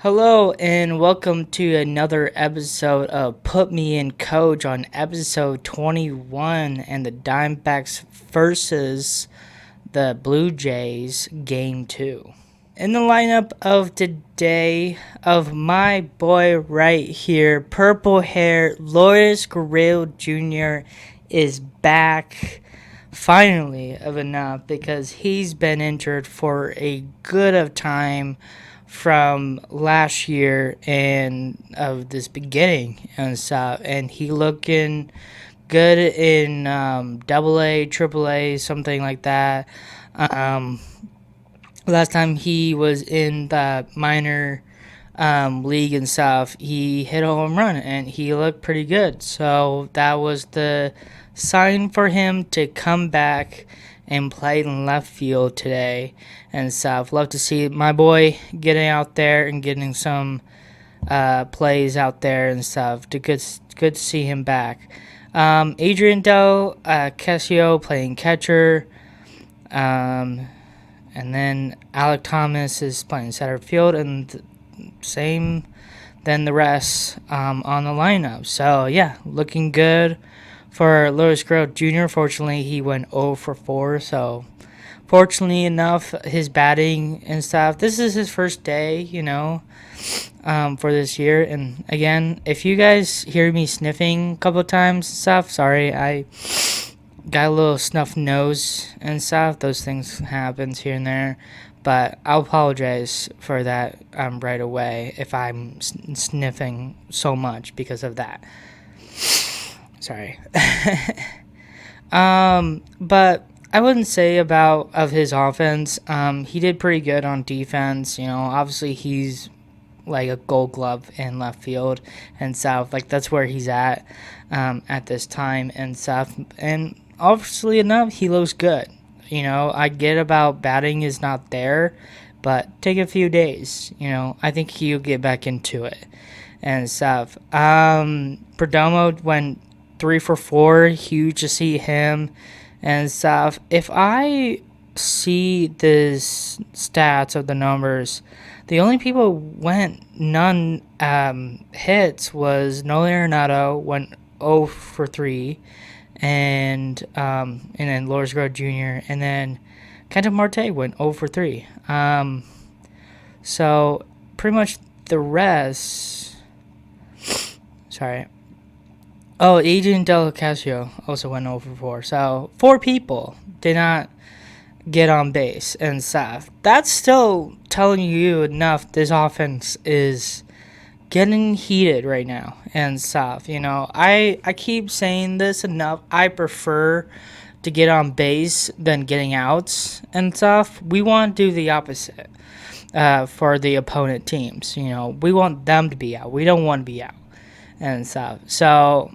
Hello and welcome to another episode of Put Me in Coach on episode 21 and the Diamondbacks versus the Blue Jays game 2. In the lineup of today of my boy right here, purple hair, Lourdes Gurriel Jr. is back finally of enough because he's been injured for a good of time from last year and of this beginning and stuff, and he looking good in double A, triple A, something like that. Um, Last time he was in the minor league and stuff, he hit a home run and he looked pretty good. So that was the sign for him to come back and play in left field today and stuff. Love to see my boy getting out there and getting some plays out there and stuff. Good to see him back. Adrian Del Casio playing catcher. And then Alec Thomas is playing center field, and same than the rest on the lineup. So, yeah, looking good for Lourdes Gurriel Jr. Fortunately, he went 0 for 4. So, fortunately enough, his batting and stuff, this is his first day, for this year. And, again, if you guys hear me sniffing a couple of times and stuff, sorry, I got a little snuff nose and stuff. Those things happens here and there, but I'll apologize for that right away if I'm sniffing so much because of that. Sorry. But I wouldn't say of his offense. He did pretty good on defense. Obviously he's like a Gold Glove in left field and stuff. Like that's where he's at this time and stuff. And obviously enough, he looks good. I get about batting is not there, but take a few days. I think he'll get back into it and stuff. Perdomo went 3 for 4. Huge to see him and stuff. If I see the stats of the numbers, the only people went none hits was Nolan Arenado went 0 for 3. And then Lourdes Gurriel Jr. and then Kenta Marte went 0 for 3. So pretty much the rest. Sorry. Oh, Adrian Del Casio also went 0 for 4. So 4 people did not get on base and stuff. That's still telling you enough. This offense is getting heated right now and stuff. I keep saying this enough. I prefer to get on base than getting outs and stuff. We want to do the opposite for the opponent teams. We want them to be out. We don't want to be out and stuff. So,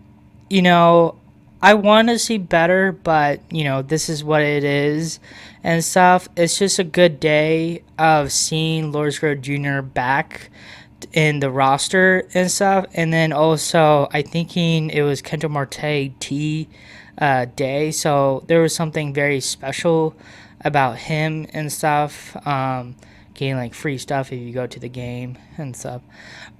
I want to see better, but, this is what it is and stuff. It's just a good day of seeing Lourdes Gurriel Jr. back in the roster and stuff. And then also I thinking it was Kenta Marte day, so there was something very special about him and stuff, getting like free stuff if you go to the game and stuff.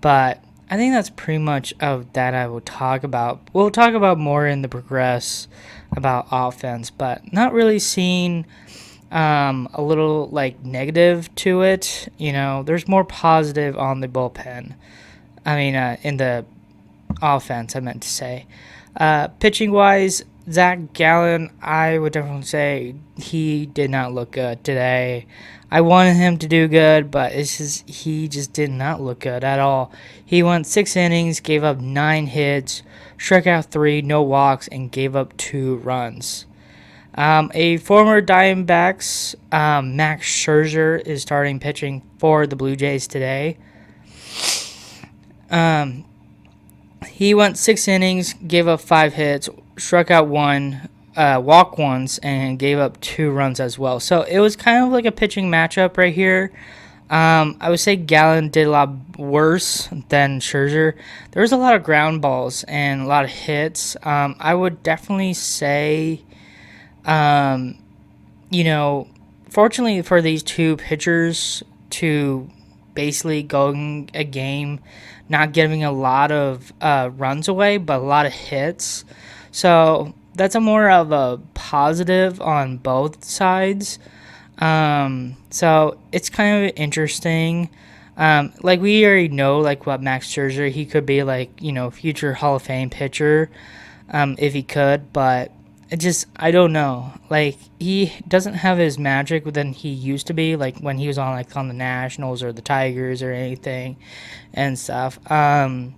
But I think that's pretty much of that I will talk about. We'll talk about more in the progress about offense, but not really seeing a little like negative to it. There's more positive on the bullpen. In the offense, I meant to say. Pitching wise, Zach Gallen, I would definitely say he did not look good today. I wanted him to do good, but he just did not look good at all. He went 6 innings, gave up 9 hits, struck out 3, no walks, and gave up 2 runs. A former Diamondbacks, Max Scherzer, is starting pitching for the Blue Jays today. He went 6 innings, gave up 5 hits, struck out 1, walked once, and gave up 2 runs as well. So it was kind of like a pitching matchup right here. I would say Gallen did a lot worse than Scherzer. There was a lot of ground balls and a lot of hits. I would definitely say fortunately for these two pitchers to basically going a game, not giving a lot of runs away, but a lot of hits. So that's a more of a positive on both sides. So it's kind of interesting. Like we already know, like what Max Scherzer, he could be like, future Hall of Fame pitcher, if he could, but I don't know. Like he doesn't have his magic than he used to be, like when he was on the Nationals or the Tigers or anything and stuff. I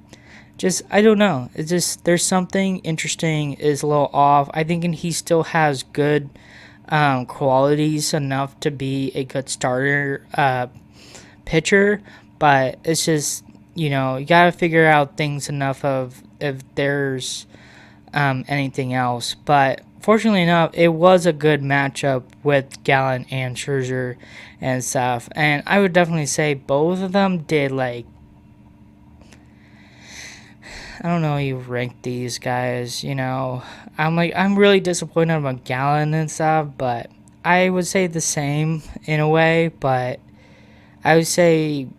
don't know. It's just there's something interesting is a little off. I think he still has good qualities enough to be a good starter pitcher, but it's just you gotta figure out things enough of if there's anything else. But fortunately enough, it was a good matchup with Gallen and Scherzer and stuff, and I would definitely say both of them did I don't know how you rank these guys, I'm really disappointed about Gallen and stuff, but I would say the same in a way, but I would say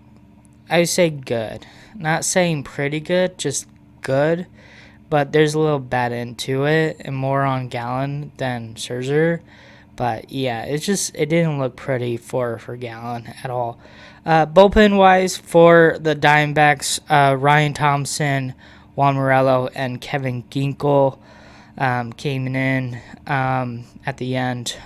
good. Not saying pretty good, just good. But there's a little bad into it and more on Gallen than Scherzer. But yeah, it didn't look pretty for Gallen at all. Bullpen wise for the Diamondbacks, Ryan Thompson, Juan Morello, and Kevin Ginkel came in at the end.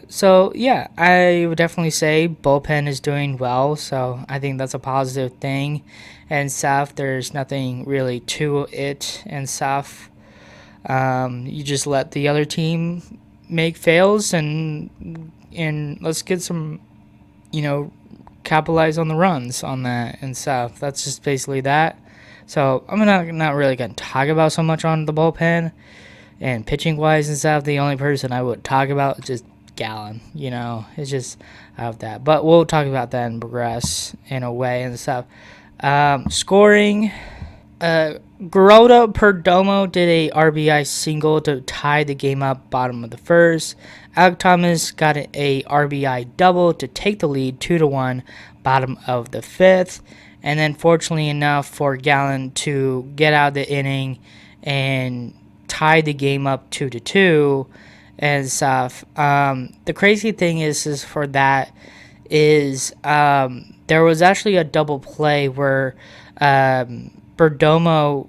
So yeah, I would definitely say bullpen is doing well. So I think that's a positive thing. And stuff, there's nothing really to it and stuff. You just let the other team make fails and let's get some, capitalize on the runs on that and stuff. That's just basically that. So I'm not really gonna talk about so much on the bullpen and pitching wise and stuff. The only person I would talk about is just Gallen. It's just out of that. But we'll talk about that and progress in a way and stuff. Scoring. Geraldo Perdomo did a RBI single to tie the game up bottom of the first. Alec Thomas got a RBI double to take the lead 2-1 bottom of the fifth. And then fortunately enough for Gallen to get out of the inning and tie the game up 2-2 and stuff. The crazy thing is for that is there was actually a double play where Perdomo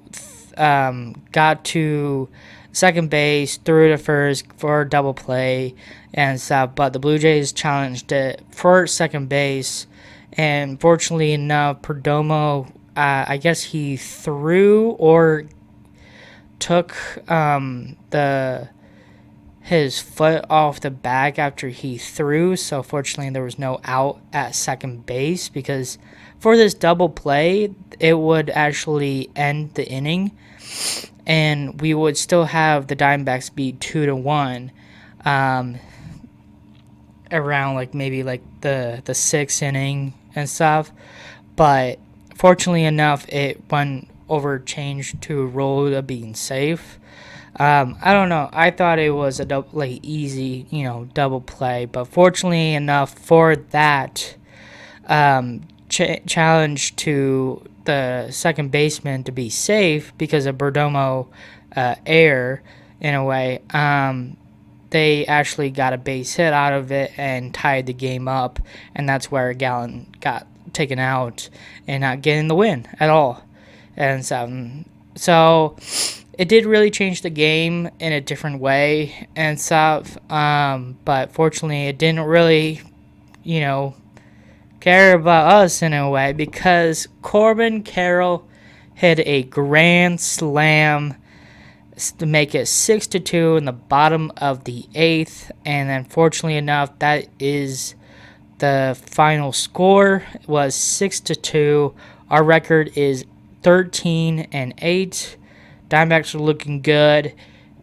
got to second base, threw to first for a double play and stuff, but the Blue Jays challenged it for second base, and fortunately enough, Perdomo, I guess he threw or took his foot off the bag after he threw, so fortunately there was no out at second base, because for this double play, it would actually end the inning, and we would still have the Diamondbacks beat 2-1 around maybe the sixth inning and stuff. But fortunately enough, it went over changed to a rule of being safe. I don't know. I thought it was a easy, double play, but fortunately enough for that challenge to the second baseman to be safe because of Perdomo error in a way, they actually got a base hit out of it and tied the game up, and that's where Gallen got taken out and not getting the win at all. And so it did really change the game in a different way and stuff, but fortunately it didn't really, care about us in a way, because Corbin Carroll hit a grand slam to make it 6-2 in the bottom of the eighth, and then fortunately enough, that is the final score. It was 6-2. Our record is 13-8. Diamondbacks are looking good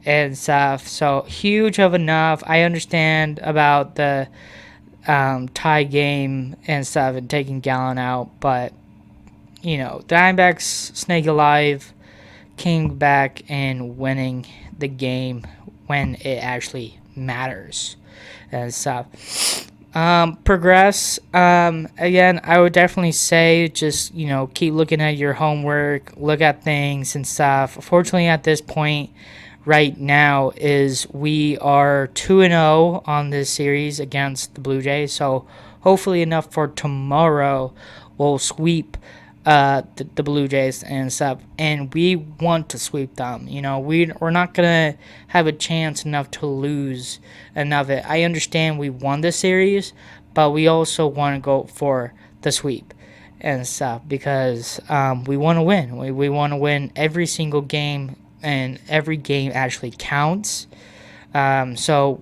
and stuff, so huge of enough. I understand about the tie game and stuff and taking Gallen out, but Diamondbacks snake alive, came back and winning the game when it actually matters and stuff. Progress. Again, I would definitely say just, keep looking at your homework, look at things and stuff. Fortunately, at this point right now is we are 2-0 on this series against the Blue Jays. So hopefully enough for tomorrow we'll sweep the Blue Jays and stuff, and we want to sweep them. We're not gonna have a chance enough to lose enough. I understand we won the series, but we also want to go for the sweep and stuff because we want to win. We want to win every single game, and every game actually counts. So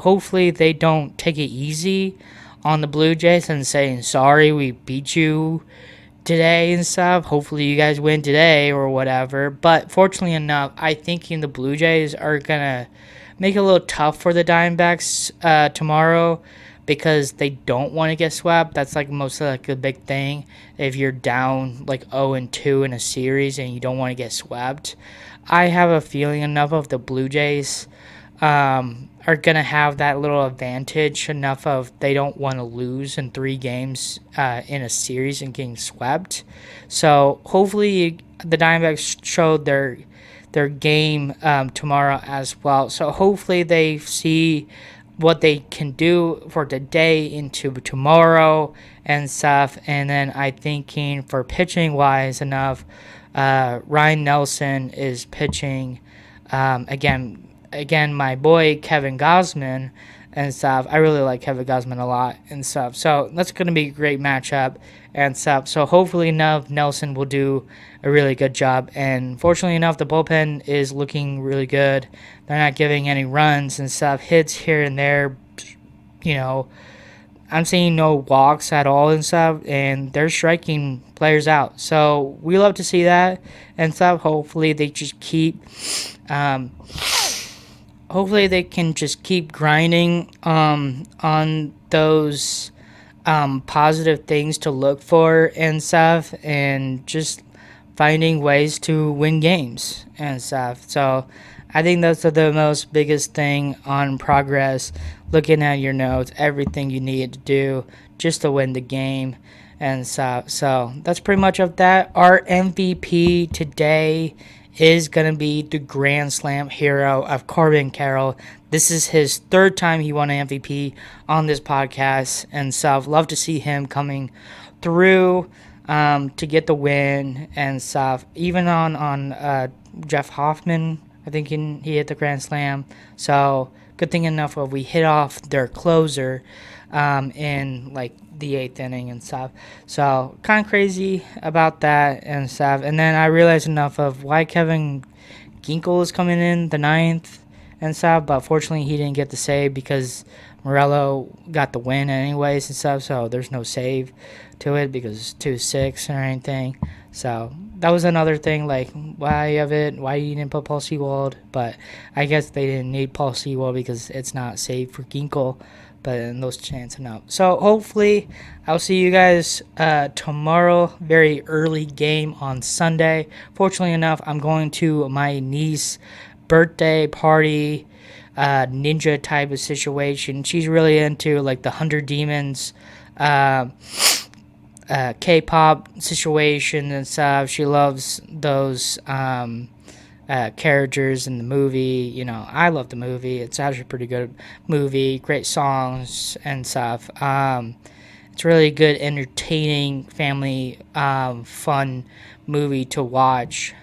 hopefully they don't take it easy on the Blue Jays and saying sorry we beat you today and stuff. Hopefully you guys win today or whatever. But fortunately enough, I think the Blue Jays are gonna make it a little tough for the Diamondbacks tomorrow because they don't want to get swept. That's like mostly like the big thing. If you're down like 0-2 in a series and you don't want to get swept, I have a feeling enough of the Blue Jays are gonna have that little advantage enough of they don't want to lose in 3 games in a series and getting swept. So hopefully the Diamondbacks showed their game tomorrow as well. So hopefully they see what they can do for today into tomorrow and stuff. And then I thinking for pitching wise enough, Ryan Nelson is pitching again, my boy Kevin Gausman and stuff. I really like Kevin Gausman a lot and stuff. So that's going to be a great matchup and stuff. So hopefully enough, Nelson will do a really good job. And fortunately enough, the bullpen is looking really good. They're not giving any runs and stuff. Hits here and there, I'm seeing no walks at all and stuff, and they're striking players out. So we love to see that and stuff. Hopefully they just keep hopefully they can just keep grinding on those positive things to look for and stuff, and just finding ways to win games and stuff. So I think those are the most biggest thing on progress. Looking at your notes, everything you need to do just to win the game and stuff. So that's pretty much of that. Our MVP today is going to be the Grand Slam hero of Corbin Carroll. This is his 3rd time he won an MVP on this podcast and stuff. Love to see him coming through to get the win and stuff. Even on Jeff Hoffman, I think he hit the Grand Slam. So good thing enough of we hit off their closer in like the 8th inning and stuff. So kind of crazy about that and stuff. And then I realized enough of why Kevin Ginkel is coming in the 9th and stuff. But fortunately he didn't get the save because Morello got the win anyways and stuff. So there's no save to it because 2-6 or anything. So that was another thing, like why you didn't put Paul Sewald. But I guess they didn't need Paul Sewald because it's not safe for Ginkel. But in those chances enough. So hopefully I'll see you guys tomorrow. Very early game on Sunday. Fortunately enough, I'm going to my niece's birthday party, ninja type of situation. She's really into like the 100 Demons K-pop situation and stuff. She loves those characters in the movie. I love the movie. It's actually a pretty good movie. Great songs and stuff. It's really good, entertaining, family, fun movie to watch.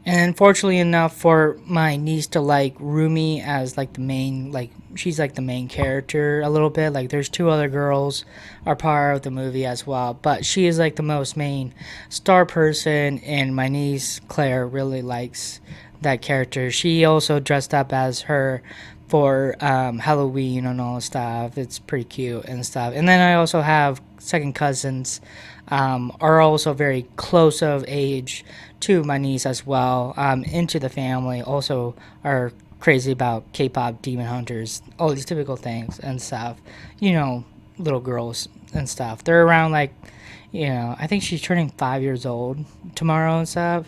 And fortunately enough for my niece to like Rumi as like the main, like she's like the main character a little bit. Like there's 2 other girls are part of the movie as well, but she is like the most main star person, and my niece Claire really likes that character. She also dressed up as her for Halloween and all stuff. It's pretty cute and stuff. And then I also have second cousins are also very close of age to my niece as well, into the family, also are crazy about K-pop, Demon Hunters, all these typical things and stuff. Little girls and stuff. They're around like, I think she's turning 5 years old tomorrow and stuff,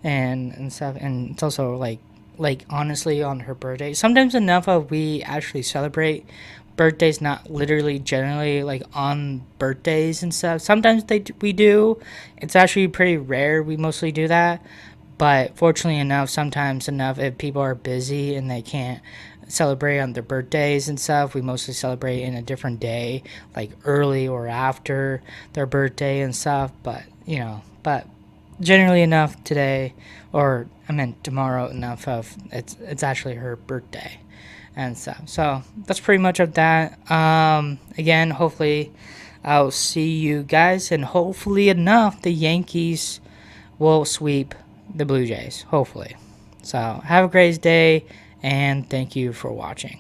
and stuff. And it's also like honestly on her birthday. Sometimes enough of we actually celebrate birthday's not literally generally like on birthdays and stuff. Sometimes we do. It's actually pretty rare. We mostly do that. But fortunately enough, sometimes enough, if people are busy and they can't celebrate on their birthdays and stuff, we mostly celebrate in a different day, like early or after their birthday and stuff. But but generally enough today, or I meant tomorrow enough of it's actually her birthday and stuff. So that's pretty much of that. Again, hopefully I'll see you guys, and hopefully enough the Yankees will sweep the Blue Jays, hopefully. So have a great day, and thank you for watching.